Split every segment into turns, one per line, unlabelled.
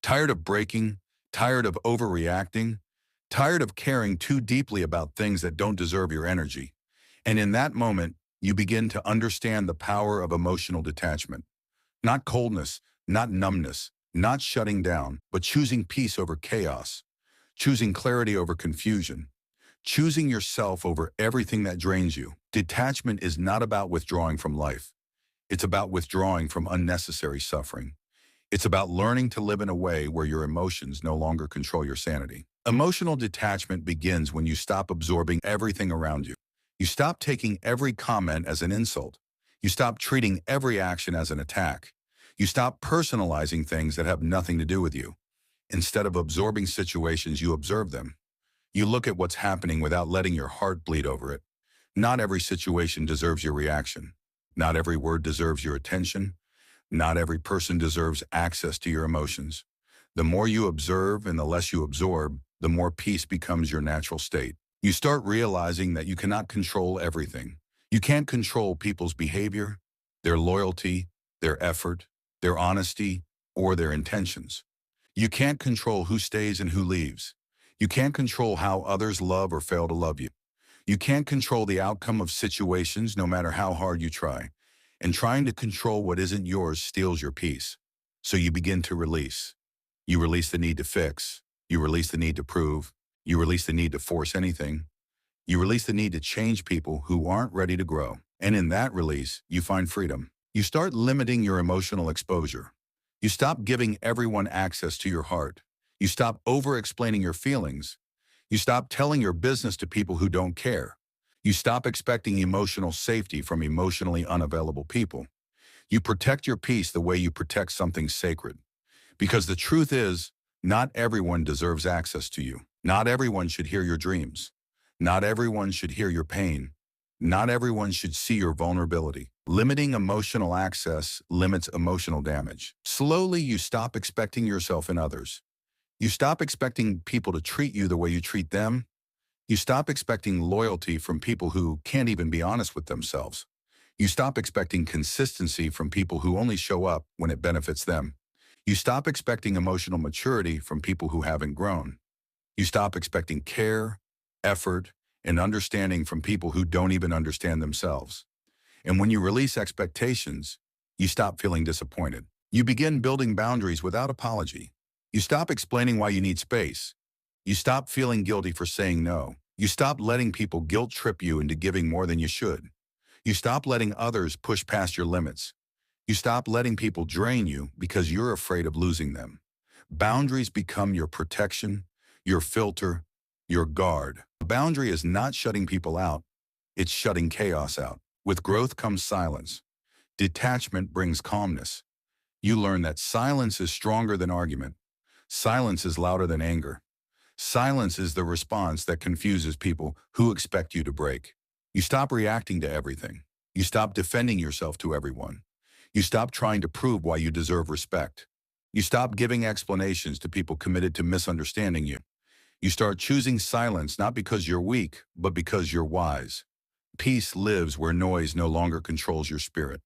Tired of breaking, tired of overreacting, tired of caring too deeply about things that don't deserve your energy. And in that moment, you begin to understand the power of emotional detachment. Not coldness, not numbness, not shutting down, but choosing peace over chaos, choosing clarity over confusion, choosing yourself over everything that drains you. Detachment is not about withdrawing from life. It's about withdrawing from unnecessary suffering. It's about learning to live in a way where your emotions no longer control your sanity. Emotional detachment begins when you stop absorbing everything around you. You stop taking every comment as an insult. You stop treating every action as an attack. You stop personalizing things that have nothing to do with you. Instead of absorbing situations, you observe them. You look at what's happening without letting your heart bleed over it. Not every situation deserves your reaction. Not every word deserves your attention. Not every person deserves access to your emotions. The more you observe and the less you absorb, the more peace becomes your natural state. You start realizing that you cannot control everything. You can't control people's behavior, their loyalty, their effort, their honesty, or their intentions. You can't control who stays and who leaves. You can't control how others love or fail to love you. You can't control the outcome of situations no matter how hard you try. And trying to control what isn't yours steals your peace. So you begin to release. You release the need to fix. You release the need to prove. You release the need to force anything. You release the need to change people who aren't ready to grow. And in that release, you find freedom. You start limiting your emotional exposure. You stop giving everyone access to your heart. You stop over-explaining your feelings. You stop telling your business to people who don't care. You stop expecting emotional safety from emotionally unavailable people. You protect your peace the way you protect something sacred. Because the truth is, not everyone deserves access to you. Not everyone should hear your dreams. Not everyone should hear your pain. Not everyone should see your vulnerability. Limiting emotional access limits emotional damage. Slowly, you stop expecting yourself in others. You stop expecting people to treat you the way you treat them. You stop expecting loyalty from people who can't even be honest with themselves. You stop expecting consistency from people who only show up when it benefits them. You stop expecting emotional maturity from people who haven't grown. You stop expecting care, effort, and understanding from people who don't even understand themselves. And when you release expectations, you stop feeling disappointed. You begin building boundaries without apology. You stop explaining why you need space. You stop feeling guilty for saying no. You stop letting people guilt trip you into giving more than you should. You stop letting others push past your limits. You stop letting people drain you because you're afraid of losing them. Boundaries become your protection, your filter, your guard. A boundary is not shutting people out, it's shutting chaos out. With growth comes silence. Detachment brings calmness. You learn that silence is stronger than argument. Silence is louder than anger. Silence is the response that confuses people who expect you to break. You stop reacting to everything. You stop defending yourself to everyone. You stop trying to prove why you deserve respect. You stop giving explanations to people committed to misunderstanding you. You start choosing silence not because you're weak, but because you're wise. Peace lives where noise no longer controls your spirit.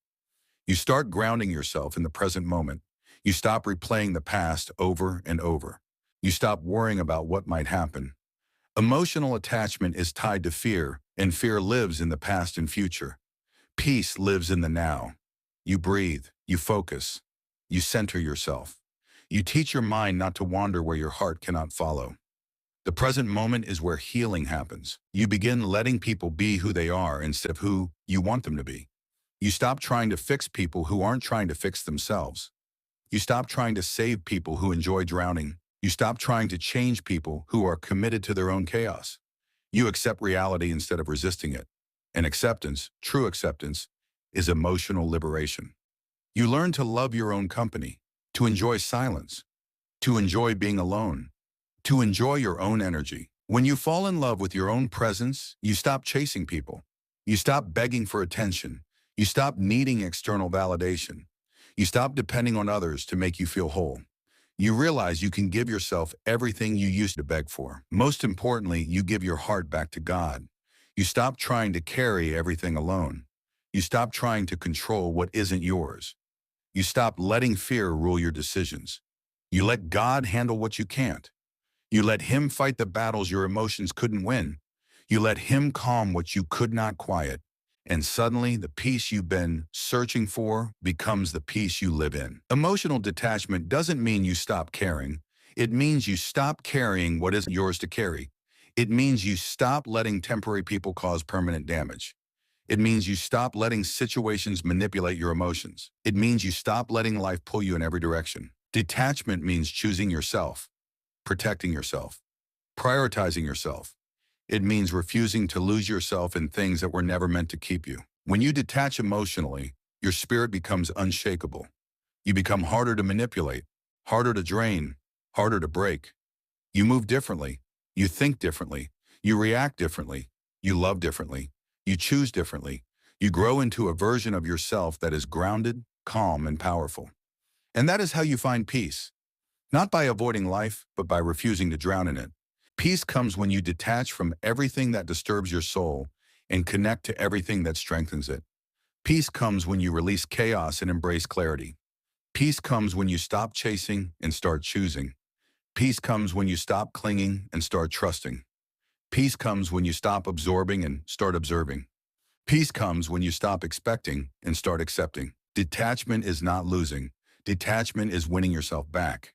You start grounding yourself in the present moment. You stop replaying the past over and over. You stop worrying about what might happen. Emotional attachment is tied to fear, and fear lives in the past and future. Peace lives in the now. You breathe, you focus, you center yourself. You teach your mind not to wander where your heart cannot follow. The present moment is where healing happens. You begin letting people be who they are instead of who you want them to be. You stop trying to fix people who aren't trying to fix themselves. You stop trying to save people who enjoy drowning. You stop trying to change people who are committed to their own chaos. You accept reality instead of resisting it. And acceptance, true acceptance, is emotional liberation. You learn to love your own company, to enjoy silence, to enjoy being alone, to enjoy your own energy. When you fall in love with your own presence, you stop chasing people. You stop begging for attention. You stop needing external validation. You stop depending on others to make you feel whole. You realize you can give yourself everything you used to beg for. Most importantly, you give your heart back to God. You stop trying to carry everything alone. You stop trying to control what isn't yours. You stop letting fear rule your decisions. You let God handle what you can't. You let him fight the battles your emotions couldn't win. You let him calm what you could not quiet. And suddenly, the peace you've been searching for becomes the peace you live in. Emotional detachment doesn't mean you stop caring. It means you stop carrying what isn't yours to carry. It means you stop letting temporary people cause permanent damage. It means you stop letting situations manipulate your emotions. It means you stop letting life pull you in every direction. Detachment means choosing yourself, protecting yourself, prioritizing yourself. It means refusing to lose yourself in things that were never meant to keep you. When you detach emotionally, your spirit becomes unshakable. You become harder to manipulate, harder to drain, harder to break. You move differently. You think differently. You react differently. You love differently. You choose differently. You grow into a version of yourself that is grounded, calm, and powerful. And that is how you find peace. Not by avoiding life, but by refusing to drown in it. Peace comes when you detach from everything that disturbs your soul and connect to everything that strengthens it. Peace comes when you release chaos and embrace clarity. Peace comes when you stop chasing and start choosing. Peace comes when you stop clinging and start trusting. Peace comes when you stop absorbing and start observing. Peace comes when you stop expecting and start accepting. Detachment is not losing. Detachment is winning yourself back.